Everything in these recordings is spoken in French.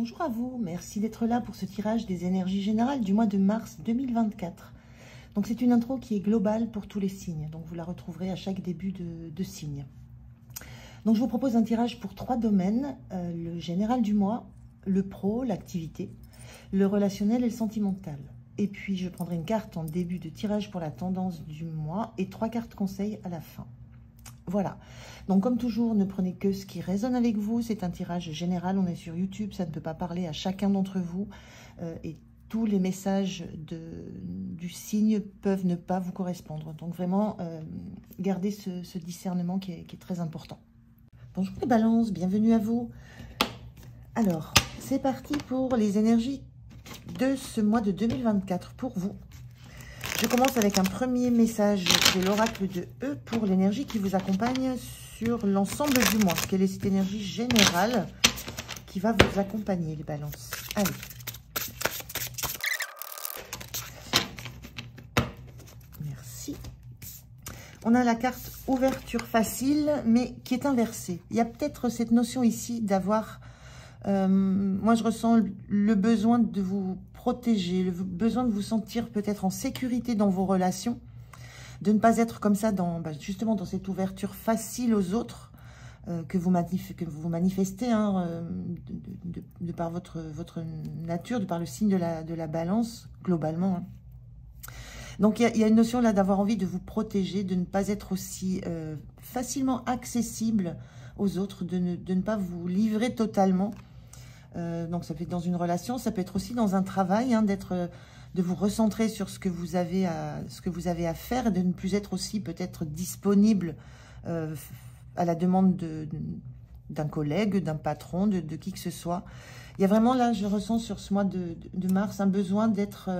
Bonjour à vous, merci d'être là pour ce tirage des énergies générales du mois de mars 2024. Donc c'est une intro qui est globale pour tous les signes, donc vous la retrouverez à chaque début de signe. Donc je vous propose un tirage pour 3 domaines, le général du mois, le pro, l'activité, le relationnel et le sentimental. Et puis je prendrai une carte en début de tirage pour la tendance du mois et 3 cartes conseils à la fin. Voilà, donc comme toujours, ne prenez que ce qui résonne avec vous. C'est un tirage général, on est sur YouTube, ça ne peut pas parler à chacun d'entre vous. Et tous les messages du signe peuvent ne pas vous correspondre. Donc vraiment, gardez ce discernement qui est très important. Bonjour les balances, bienvenue à vous. Alors, c'est parti pour les énergies de ce mois de 2024 pour vous. Je commence avec un premier message de l'oracle de E pour l'énergie qui vous accompagne sur l'ensemble du mois. Quelle est cette énergie générale qui va vous accompagner, les balances? Allez. Merci. On a la carte ouverture facile, mais qui est inversée. Il y a peut-être cette notion ici d'avoir... moi, je ressens le besoin de vous protéger, le besoin de vous sentir peut-être en sécurité dans vos relations, de ne pas être comme ça justement dans cette ouverture facile aux autres que vous manifestez de par votre nature, de par le signe de la balance globalement. Hein. Donc il y a une notion là d'avoir envie de vous protéger, de ne pas être aussi facilement accessible aux autres, de ne pas vous livrer totalement. Donc ça peut être dans une relation, ça peut être aussi dans un travail, hein, de vous recentrer sur ce que vous avez à faire et de ne plus être aussi peut-être disponible à la demande d'un collègue, d'un patron, de qui que ce soit. Il y a vraiment là, je ressens sur ce mois de mars un besoin d'être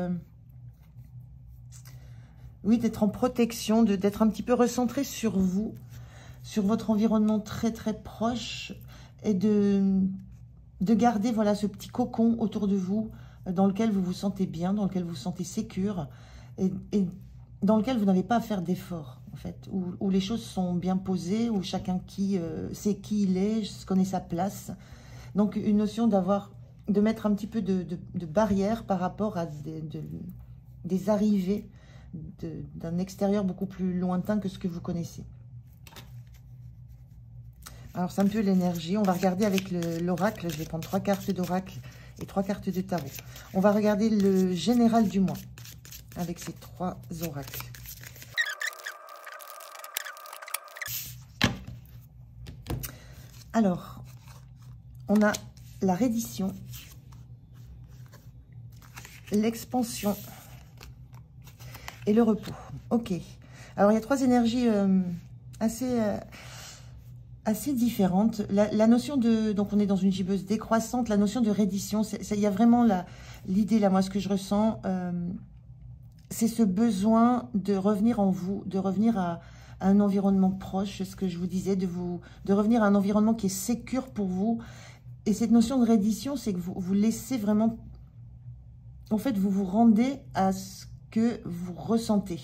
d'être en protection, d'être un petit peu recentré sur vous, sur votre environnement très très proche et de garder voilà ce petit cocon autour de vous dans lequel vous vous sentez bien, dans lequel vous vous sentez sécure et dans lequel vous n'avez pas à faire d'efforts en fait, où les choses sont bien posées, où chacun sait qui il est, connaît sa place. Donc une notion de mettre un petit peu de barrière par rapport à des arrivées d'un extérieur beaucoup plus lointain que ce que vous connaissez. Alors, c'est un peu l'énergie. On va regarder avec l'oracle. Je vais prendre 3 cartes d'oracle et 3 cartes de tarot. On va regarder le général du mois avec ces 3 oracles. Alors, on a la reddition, l'expansion et le repos. Ok. Alors, il y a 3 énergies assez différentes. La notion de... Donc, on est dans une gibbeuse décroissante. La notion de reddition, il y a vraiment l'idée, là, moi, ce que je ressens, c'est ce besoin de revenir en vous, de revenir à un environnement proche, ce que je vous disais, de revenir à un environnement qui est sécure pour vous. Et cette notion de reddition, c'est que vous laissez vraiment... En fait, vous vous rendez à ce que vous ressentez.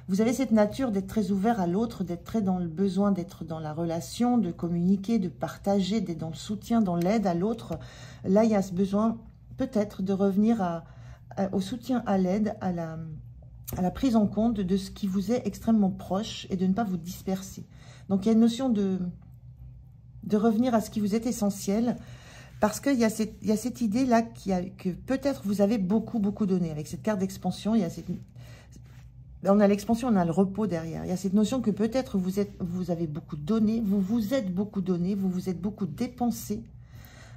Vous avez cette nature d'être très ouvert à l'autre, d'être très dans le besoin d'être dans la relation, de communiquer, de partager, d'être dans le soutien, dans l'aide à l'autre. Là, il y a ce besoin peut-être de revenir au soutien, à l'aide, à la prise en compte de ce qui vous est extrêmement proche et de ne pas vous disperser. Donc, il y a une notion de revenir à ce qui vous est essentiel. Parce qu'il y a cette idée-là que peut-être vous avez beaucoup donné. Avec cette carte d'expansion, il y a on a l'expansion, on a le repos derrière. Il y a cette notion que peut-être vous avez beaucoup donné, vous vous êtes beaucoup donné, vous vous êtes beaucoup dépensé.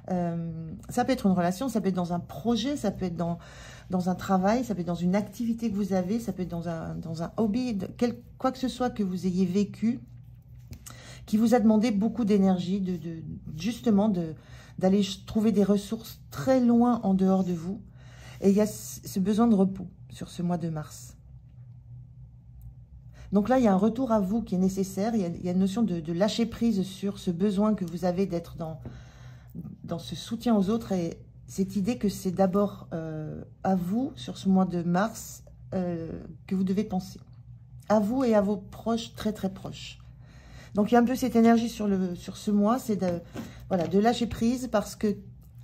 Ça peut être une relation, ça peut être dans un projet, ça peut être dans un travail, ça peut être dans une activité que vous avez, ça peut être dans un hobby, quoi que ce soit que vous ayez vécu, qui vous a demandé beaucoup d'énergie, justement d'aller trouver des ressources très loin en dehors de vous. Et il y a ce besoin de repos sur ce mois de mars. Donc là, il y a un retour à vous qui est nécessaire. Il y a une notion de lâcher prise sur ce besoin que vous avez d'être dans ce soutien aux autres. Et cette idée que c'est d'abord à vous, sur ce mois de mars, que vous devez penser. À vous et à vos proches, très très proches. Donc, il y a un peu cette énergie sur ce mois, c'est de lâcher prise parce que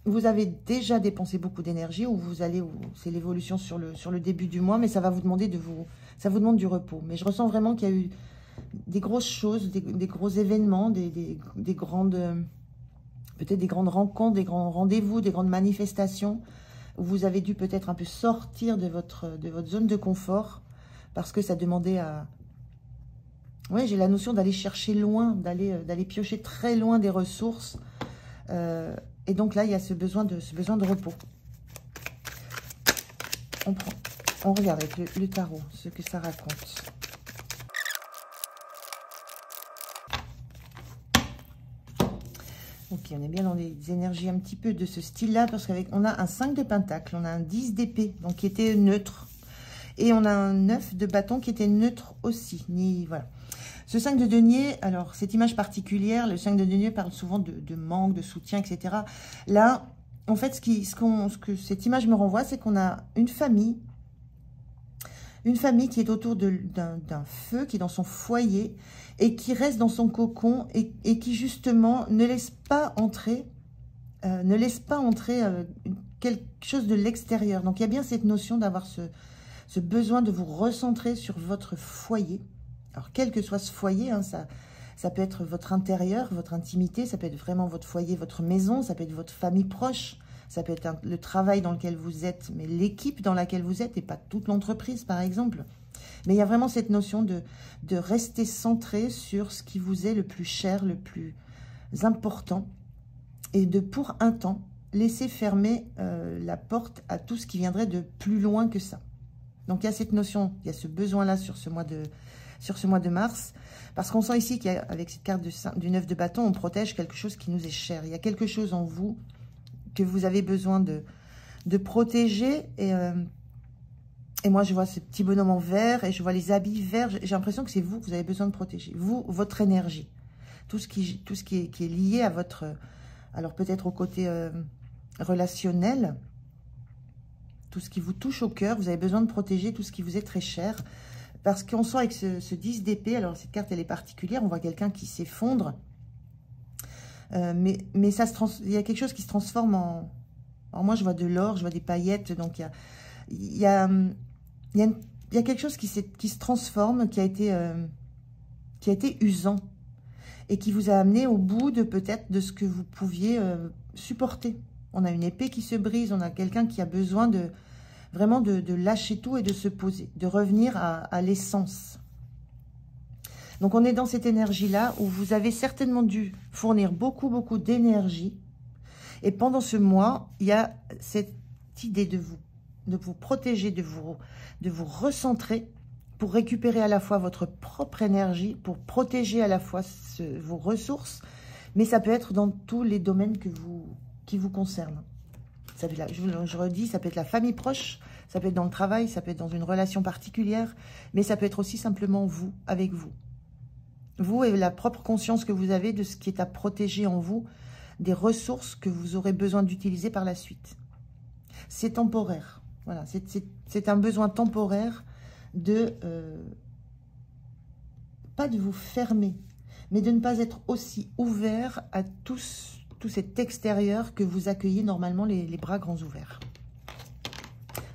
vous avez déjà dépensé beaucoup d'énergie, ou vous allez, c'est l'évolution sur le début du mois, mais ça va vous demander ça vous demande du repos. Mais je ressens vraiment qu'il y a eu des grosses choses, des gros événements, des grandes, peut-être des grandes rencontres, des grands rendez-vous, des grandes manifestations, où vous avez dû peut-être un peu sortir de votre zone de confort, parce que ça demandait à... Oui, j'ai la notion d'aller chercher loin, d'aller piocher très loin des ressources. Et donc là, il y a ce besoin de repos. On regarde avec le tarot ce que ça raconte. Ok, on est bien dans des énergies un petit peu de ce style-là, parce qu'on a un 5 de pentacle, on a un 10 d'épée, donc qui était neutre. Et on a un 9 de bâton qui était neutre aussi. Voilà. Ce 5 de denier, alors cette image particulière, le 5 de denier parle souvent de manque, de soutien, etc. Là, en fait, ce que cette image me renvoie, c'est qu'on a une famille qui est autour d'un feu, qui est dans son foyer, et qui reste dans son cocon, et qui justement ne laisse pas entrer, quelque chose de l'extérieur. Donc il y a bien cette notion d'avoir ce besoin de vous recentrer sur votre foyer. Alors, quel que soit ce foyer, hein, ça peut être votre intérieur, votre intimité, ça peut être vraiment votre foyer, votre maison, ça peut être votre famille proche, ça peut être le travail dans lequel vous êtes, mais l'équipe dans laquelle vous êtes, et pas toute l'entreprise, par exemple. Mais il y a vraiment cette notion de rester centré sur ce qui vous est le plus cher, le plus important, et de, pour un temps, laisser fermer la porte à tout ce qui viendrait de plus loin que ça. Donc, il y a cette notion, il y a ce besoin-là sur ce mois de mars, parce qu'on sent ici qu'avec cette carte du 9 de bâton, on protège quelque chose qui nous est cher. Il y a quelque chose en vous que vous avez besoin de protéger, et moi je vois ce petit bonhomme en vert, et je vois les habits verts, j'ai l'impression que c'est vous que vous avez besoin de protéger, vous, votre énergie, tout ce qui est lié à votre, alors peut-être au côté relationnel, tout ce qui vous touche au cœur, vous avez besoin de protéger tout ce qui vous est très cher. Parce qu'on sent avec ce 10 d'épée, alors cette carte elle est particulière, on voit quelqu'un qui s'effondre. Mais il y a quelque chose qui se transforme en... Alors moi je vois de l'or, je vois des paillettes, donc il y a quelque chose qui se transforme, qui a été usant. Et qui vous a amené au bout de peut-être de ce que vous pouviez supporter. On a une épée qui se brise, on a quelqu'un qui a besoin vraiment de lâcher tout et de se poser, de revenir à l'essence. Donc, on est dans cette énergie-là où vous avez certainement dû fournir beaucoup d'énergie. Et pendant ce mois, il y a cette idée de vous protéger, de vous recentrer pour récupérer à la fois votre propre énergie, pour protéger à la fois vos ressources, mais ça peut être dans tous les domaines qui vous concernent. Je redis, ça peut être la famille proche, ça peut être dans le travail, ça peut être dans une relation particulière, mais ça peut être aussi simplement vous, avec vous. Vous et la propre conscience que vous avez de ce qui est à protéger en vous, des ressources que vous aurez besoin d'utiliser par la suite. C'est temporaire. Voilà, c'est un besoin temporaire pas de vous fermer, mais de ne pas être aussi ouvert à tout cet extérieur que vous accueillez normalement les bras grands ouverts.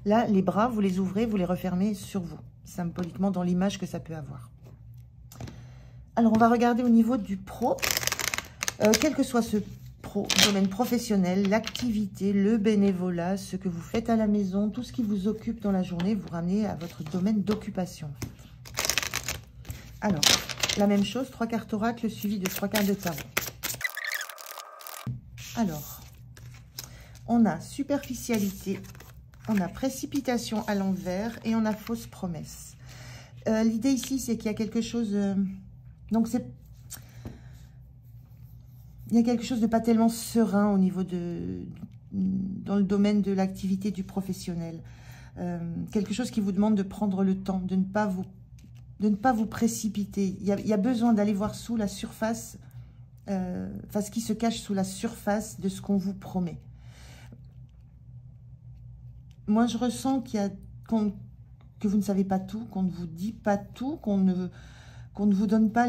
Là, les bras, vous les ouvrez, vous les refermez sur vous, symboliquement dans l'image que ça peut avoir. Alors, on va regarder au niveau du pro. Quel que soit ce domaine professionnel, l'activité, le bénévolat, ce que vous faites à la maison, tout ce qui vous occupe dans la journée, vous ramenez à votre domaine d'occupation. Alors, la même chose, 3 cartes oracle suivies de 3 cartes de tarot. Alors, on a superficialité, on a précipitation à l'envers et on a fausse promesse. L'idée ici, c'est qu'il y a quelque chose... donc, il y a quelque chose de pas tellement serein au niveau dans le domaine de l'activité du professionnel. Quelque chose qui vous demande de prendre le temps, de ne pas vous précipiter. Il y a besoin d'aller voir sous la surface, ce qui se cache sous la surface de ce qu'on vous promet. Moi, je ressens que vous ne savez pas tout, qu'on ne vous dit pas tout, qu'on ne vous donne pas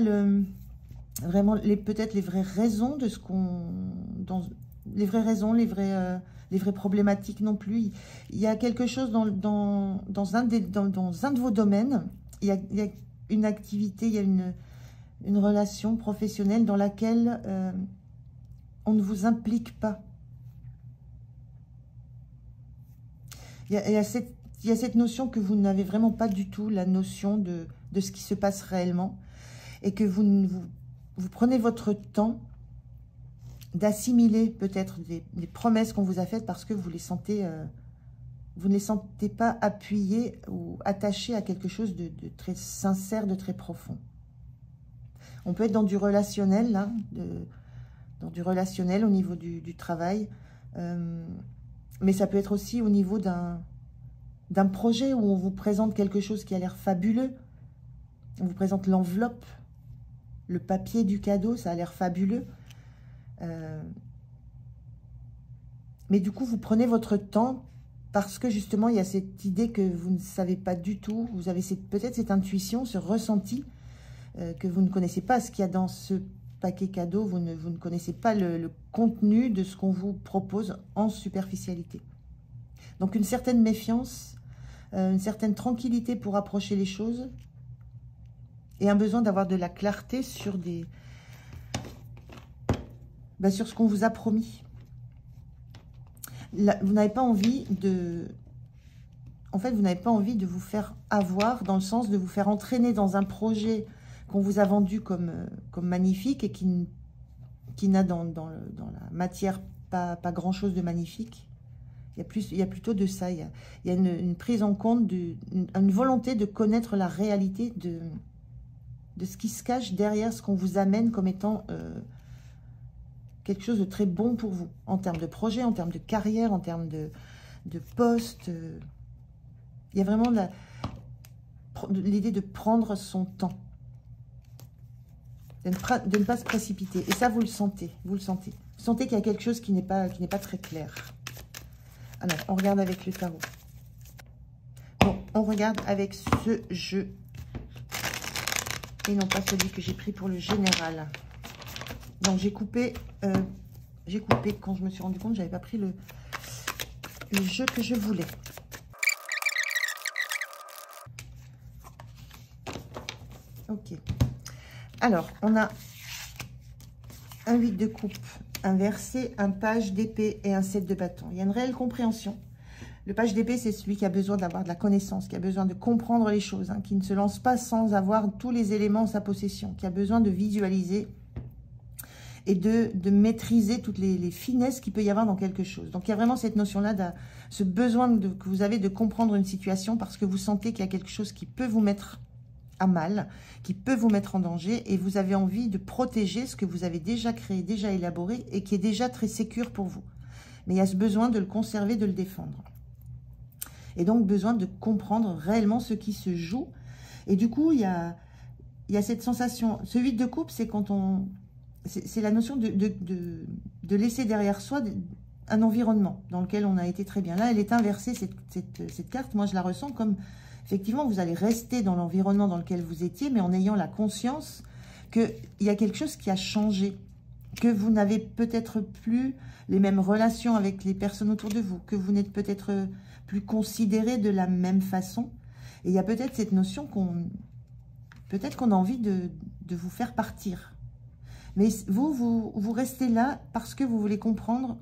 peut-être les vraies raisons de ce les vraies raisons, les vraies problématiques non plus. Il y a quelque chose dans un de vos domaines, il y a une activité, il y a une relation professionnelle dans laquelle on ne vous implique pas. Il y a cette notion que vous n'avez vraiment pas du tout la notion de ce qui se passe réellement et que vous prenez votre temps d'assimiler peut-être les promesses qu'on vous a faites parce que vous ne les sentez pas appuyées ou attachées à quelque chose de très sincère, de très profond. On peut être dans du relationnel, là, dans du relationnel au niveau du travail, mais ça peut être aussi au niveau d'un projet où on vous présente quelque chose qui a l'air fabuleux. On vous présente l'enveloppe, le papier du cadeau, ça a l'air fabuleux. Mais du coup, vous prenez votre temps parce que justement, il y a cette idée que vous ne savez pas du tout. Vous avez peut-être cette intuition, ce ressenti que vous ne connaissez pas ce qu'il y a dans ce paquet cadeau. Vous ne connaissez pas le contenu de ce qu'on vous propose en superficialité. Donc, une certaine méfiance, une certaine tranquillité pour approcher les choses et un besoin d'avoir de la clarté sur sur ce qu'on vous a promis. Là, vous n'avez pas envie de... En fait, vous n'avez pas envie de vous faire avoir, dans le sens de vous faire entraîner dans un projet qu'on vous a vendu comme magnifique et qui n'a dans la matière pas grand-chose de magnifique. Il y a plutôt de ça. Il y a une prise en compte, une volonté de connaître la réalité de ce qui se cache derrière ce qu'on vous amène comme étant... quelque chose de très bon pour vous, en termes de projet, en termes de carrière, en termes de poste. Il y a vraiment l'idée de prendre son temps, de ne pas se précipiter. Et ça, vous le sentez, vous le sentez. Vous sentez qu'il y a quelque chose qui n'est pas très clair. Alors, on regarde avec le tarot. Bon, on regarde avec ce jeu, et non pas celui que j'ai pris pour le général. Donc, j'ai coupé quand je me suis rendu compte que je n'avais pas pris le jeu que je voulais. Ok. Alors, on a un 8 de coupe inversé, un page d'épée et un 7 de bâton. Il y a une réelle compréhension. Le page d'épée, c'est celui qui a besoin d'avoir de la connaissance, qui a besoin de comprendre les choses, hein, qui ne se lance pas sans avoir tous les éléments en sa possession, qui a besoin de visualiser et de maîtriser toutes les finesses qu'il peut y avoir dans quelque chose. Donc, il y a vraiment cette notion-là, ce besoin que vous avez de comprendre une situation parce que vous sentez qu'il y a quelque chose qui peut vous mettre à mal, qui peut vous mettre en danger, et vous avez envie de protéger ce que vous avez déjà créé, déjà élaboré, et qui est déjà très sécure pour vous. Mais il y a ce besoin de le conserver, de le défendre. Et donc, besoin de comprendre réellement ce qui se joue. Et du coup, il y a cette sensation... Ce 8 de coupe, c'est quand on... C'est la notion de laisser derrière soi un environnement dans lequel on a été très bien. Là, elle est inversée, cette carte. Moi, je la ressens comme, effectivement, vous allez rester dans l'environnement dans lequel vous étiez, mais en ayant la conscience qu'il y a quelque chose qui a changé, que vous n'avez peut-être plus les mêmes relations avec les personnes autour de vous, que vous n'êtes peut-être plus considéré de la même façon. Et il y a peut-être cette notion qu'on a envie de vous faire partir. Mais vous restez là parce que vous voulez comprendre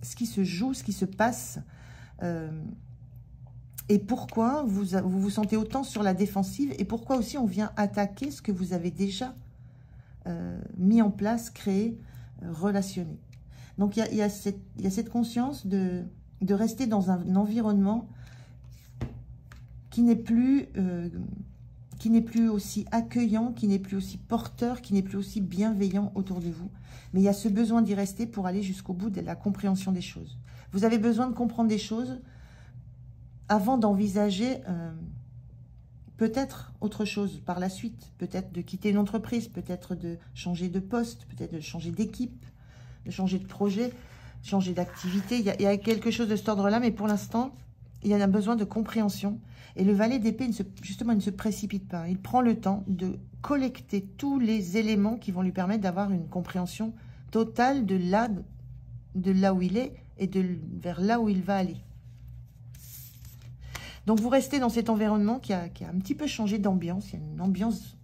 ce qui se joue, ce qui se passe, et pourquoi vous sentez autant sur la défensive, et pourquoi aussi on vient attaquer ce que vous avez déjà mis en place, créé, relationné. Donc il y a cette conscience de rester dans un environnement qui n'est plus aussi accueillant, qui n'est plus aussi porteur, qui n'est plus aussi bienveillant autour de vous. Mais il y a ce besoin d'y rester pour aller jusqu'au bout de la compréhension des choses. Vous avez besoin de comprendre des choses avant d'envisager peut-être autre chose par la suite. Peut-être de quitter une entreprise, peut-être de changer de poste, peut-être de changer d'équipe, de changer de projet, changer d'activité. Il y a quelque chose de cet ordre-là, mais pour l'instant, il y a un besoin de compréhension. Et le valet d'épée, justement, il ne se précipite pas. Il prend le temps de collecter tous les éléments qui vont lui permettre d'avoir une compréhension totale de de là où il est et vers là où il va aller. Donc, vous restez dans cet environnement qui a un petit peu changé d'ambiance. Il y a une ambiance,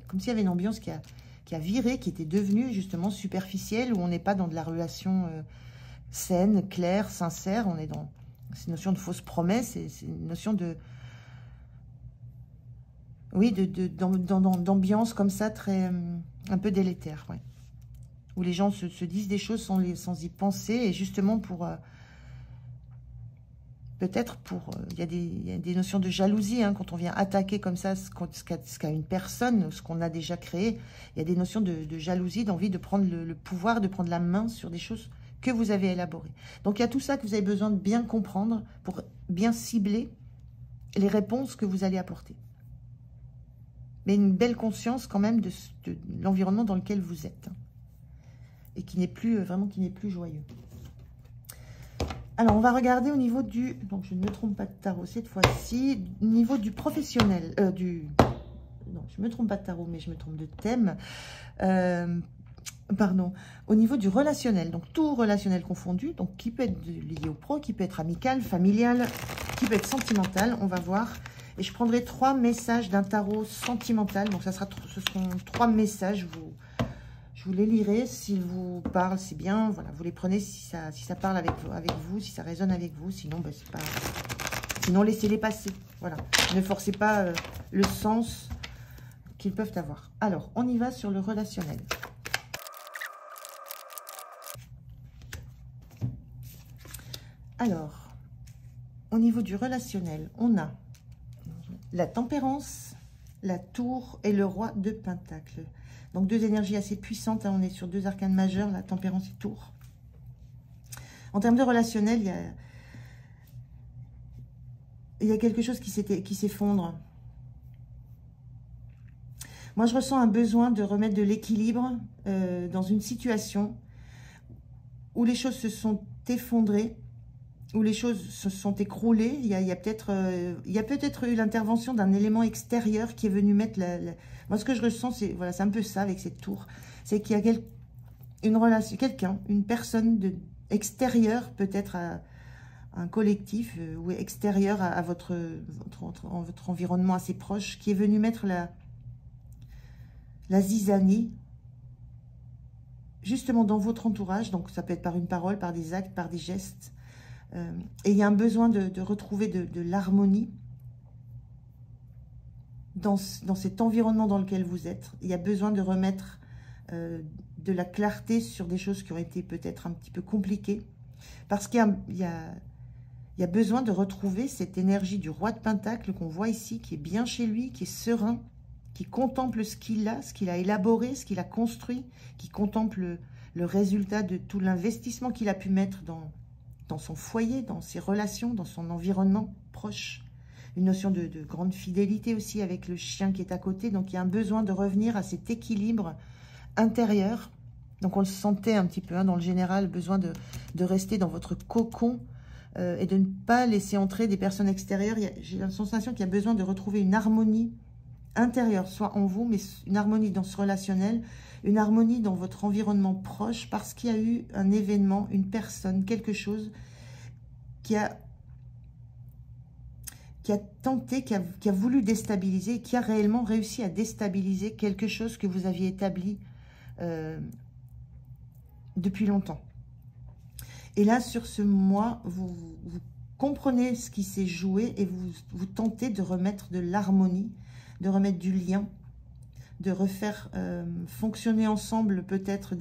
comme s'il y avait une ambiance qui a viré, qui était devenue justement superficielle, où on n'est pas dans de la relation saine, claire, sincère. On est dans cette notion de fausse promesse, et c'est une notion de... Oui, d'ambiance comme ça, très un peu délétère, ouais. Où les gens se disent des choses sans y penser, et justement pour... peut-être pour... il y a des notions de jalousie, hein, quand on vient attaquer comme ça ce qu'a une personne, ce qu'on a déjà créé. Il y a des notions de jalousie, d'envie de prendre le pouvoir, de prendre la main sur des choses que vous avez élaborées. Donc, il y a tout ça que vous avez besoin de bien comprendre pour bien cibler les réponses que vous allez apporter. Mais une belle conscience quand même de l'environnement dans lequel vous êtes. Hein, et qui n'est plus, vraiment, qui n'est plus joyeux. Alors, on va regarder au niveau du... Donc, je ne me trompe pas de tarot cette fois-ci. Au niveau du professionnel. Non, je ne me trompe pas de tarot, mais je me trompe de thème. Pardon. Au niveau du relationnel. Donc, tout relationnel confondu. Donc, qui peut être lié au pro, qui peut être amical, familial, qui peut être sentimental. On va voir. Et je prendrai 3 messages d'un tarot sentimental. Donc, ce seront 3 messages. Je vous les lirai. S'ils vous parlent, c'est bien. Voilà, vous les prenez si ça parle avec vous, si ça résonne avec vous. Sinon, ben, c'est pas... Sinon, laissez-les passer. Voilà. Ne forcez pas le sens qu'ils peuvent avoir. Alors, on y va sur le relationnel. Alors, au niveau du relationnel, on a la tempérance, la tour et le roi de pentacles. Donc, 2 énergies assez puissantes. Hein, on est sur 2 arcanes majeurs, la tempérance et tour. En termes de relationnel, il y a quelque chose qui s'effondre. Moi, je ressens un besoin de remettre de l'équilibre dans une situation où les choses se sont effondrées, où les choses se sont écroulées. Il y a peut-être eu l'intervention d'un élément extérieur qui est venu mettre Moi, ce que je ressens, c'est voilà, c'est un peu ça avec cette tour. C'est qu'il y a une relation, une personne extérieure, peut-être à un collectif, ou extérieur à votre environnement assez proche, qui est venu mettre la zizanie, justement dans votre entourage. Donc, ça peut être par une parole, par des actes, par des gestes. Et il y a un besoin de retrouver de l'harmonie dans cet environnement dans lequel vous êtes. Il y a besoin de remettre de la clarté sur des choses qui ont été peut-être un petit peu compliquées. Parce qu'il y a besoin de retrouver cette énergie du roi de Pentacle qu'on voit ici, qui est bien chez lui, qui est serein, qui contemple ce qu'il a élaboré, ce qu'il a construit, qui contemple le résultat de tout l'investissement qu'il a pu mettre dans son foyer, dans ses relations, dans son environnement proche. Une notion de grande fidélité aussi avec le chien qui est à côté. Donc, il y a un besoin de revenir à cet équilibre intérieur. Donc, on le sentait un petit peu, hein, dans le général, besoin de rester dans votre cocon et de ne pas laisser entrer des personnes extérieures. J'ai la sensation qu'il y a besoin de retrouver une harmonie intérieure, soit en vous, mais une harmonie dans ce relationnel, une harmonie dans votre environnement proche, parce qu'il y a eu un événement, une personne, quelque chose qui a tenté, qui a voulu déstabiliser, qui a réellement réussi à déstabiliser quelque chose que vous aviez établi depuis longtemps. Et là, sur ce mois, vous comprenez ce qui s'est joué et vous tentez de remettre de l'harmonie, de remettre du lien, de refaire fonctionner ensemble peut-être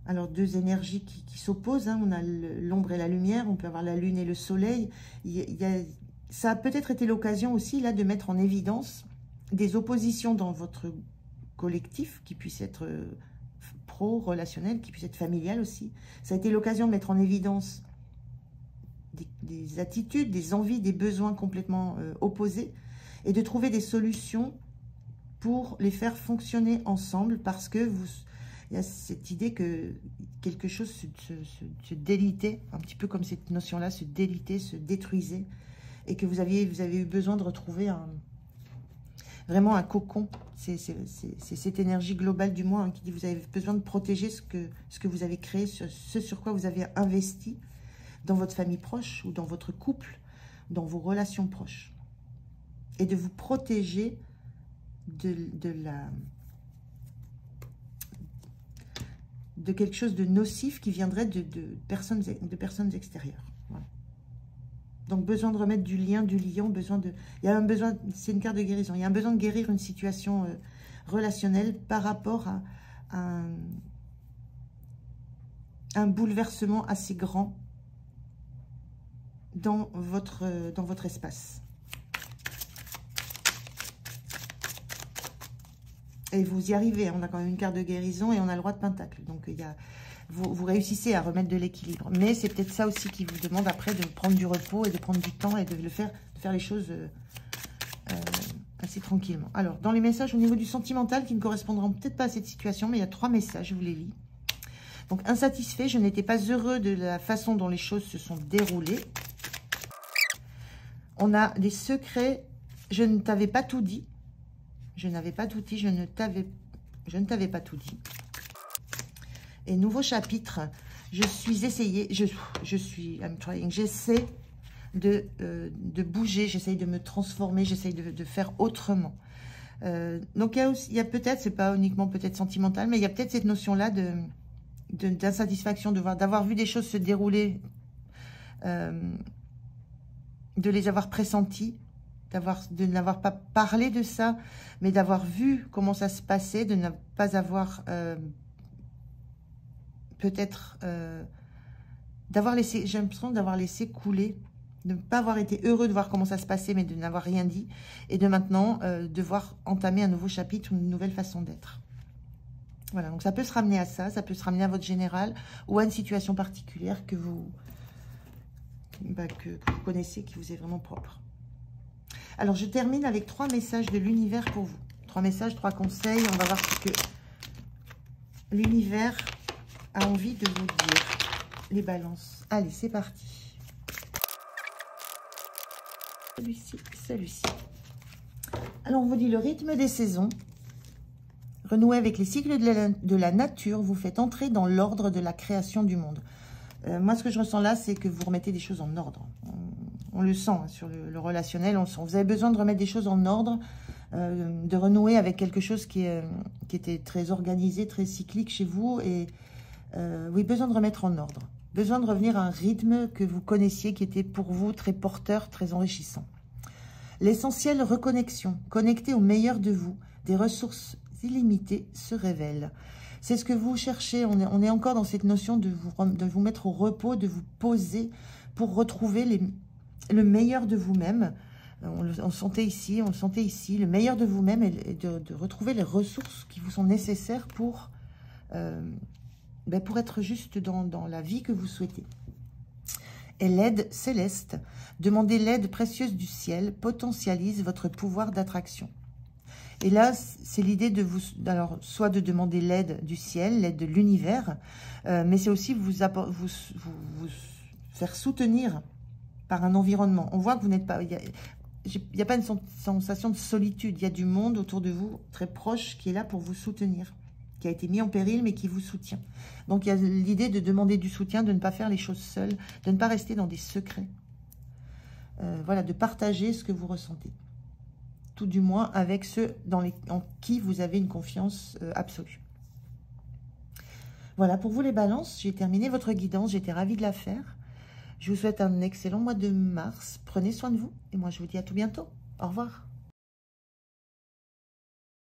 alors 2 énergies qui s'opposent. Hein. On a l'ombre et la lumière, on peut avoir la lune et le soleil. Ça a peut-être été l'occasion aussi là de mettre en évidence des oppositions dans votre collectif, qui puisse être pro-relationnel, qui puisse être familial aussi. Ça a été l'occasion de mettre en évidence des attitudes, des envies, des besoins complètement opposés, et de trouver des solutions pour les faire fonctionner ensemble, parce que il y a cette idée que quelque chose se délitait, un petit peu comme cette notion-là, se délitait, se détruisait, et que vous avez eu besoin de retrouver vraiment un cocon. C'est cette énergie globale du mois, hein, qui dit vous avez besoin de protéger ce que vous avez créé, ce sur quoi vous avez investi dans votre famille proche ou dans votre couple, dans vos relations proches. Et de vous protéger de quelque chose de nocif qui viendrait de personnes extérieures. Voilà. Donc, besoin de remettre du lien, du lion, il y a un besoin, c'est une carte de guérison, il y a un besoin de guérir une situation relationnelle par rapport à un bouleversement assez grand dans votre espace. Et vous y arrivez, on a quand même une carte de guérison et on a le roi de pentacle. Donc, vous réussissez à remettre de l'équilibre. Mais c'est peut-être ça aussi qui vous demande après de prendre du repos et de prendre du temps et de faire les choses assez tranquillement. Alors, dans les messages au niveau du sentimental qui ne correspondront peut-être pas à cette situation, mais il y a 3 messages, je vous les lis. Donc, insatisfait, je n'étais pas heureux de la façon dont les choses se sont déroulées. On a des secrets, je ne t'avais pas tout dit. Je n'avais pas tout dit, je ne t'avais pas tout dit. Et nouveau chapitre, j'essaie de bouger, j'essaye de me transformer, j'essaye de faire autrement. Donc il y a peut-être, c'est pas uniquement peut-être sentimental, mais il y a peut-être cette notion-là d'insatisfaction, d'avoir vu des choses se dérouler, de les avoir pressenties, de n'avoir pas parlé de ça, mais d'avoir vu comment ça se passait, de ne pas avoir peut-être d'avoir laissé, j'ai l'impression d'avoir laissé couler, de ne pas avoir été heureux de voir comment ça se passait, mais de n'avoir rien dit, et de maintenant devoir entamer un nouveau chapitre, une nouvelle façon d'être. Voilà, donc ça peut se ramener à ça, ça peut se ramener à votre général ou à une situation particulière que vous connaissez, qui vous est vraiment propre. Alors, je termine avec 3 messages de l'univers pour vous. 3 messages, 3 conseils. On va voir ce que l'univers a envie de vous dire. Les balances. Allez, c'est parti. Celui-ci. Alors, on vous dit le rythme des saisons. Renouer avec les cycles de la nature vous fait entrer dans l'ordre de la création du monde. Moi, ce que je ressens là, c'est que vous remettez des choses en ordre. On le sent, hein, sur le relationnel, on le sent. Vous avez besoin de remettre des choses en ordre, de renouer avec quelque chose qui était très organisé, très cyclique chez vous. Et oui, besoin de remettre en ordre. Besoin de revenir à un rythme que vous connaissiez, qui était pour vous très porteur, très enrichissant. L'essentiel reconnexion, connecté au meilleur de vous, des ressources illimitées se révèle. C'est ce que vous cherchez. On est encore dans cette notion de vous mettre au repos, de vous poser pour retrouver le meilleur de vous-même. On le sentait ici, le meilleur de vous-même, et de retrouver les ressources qui vous sont nécessaires pour être juste dans la vie que vous souhaitez. Et l'aide céleste, demandez l'aide précieuse du ciel, potentialise votre pouvoir d'attraction. Et là, c'est l'idée de vous, alors, soit de demander l'aide du ciel, l'aide de l'univers, mais c'est aussi vous faire soutenir par un environnement. On voit que vous n'êtes pas... Il n'y a pas une sensation de solitude. Il y a du monde autour de vous, très proche, qui est là pour vous soutenir, qui a été mis en péril, mais qui vous soutient. Donc, il y a l'idée de demander du soutien, de ne pas faire les choses seules, de ne pas rester dans des secrets. Voilà, de partager ce que vous ressentez. Tout du moins avec ceux en qui vous avez une confiance absolue. Voilà, pour vous les balances, j'ai terminé votre guidance, j'étais ravie de la faire. Je vous souhaite un excellent mois de mars, prenez soin de vous, et moi je vous dis à tout bientôt. Au revoir.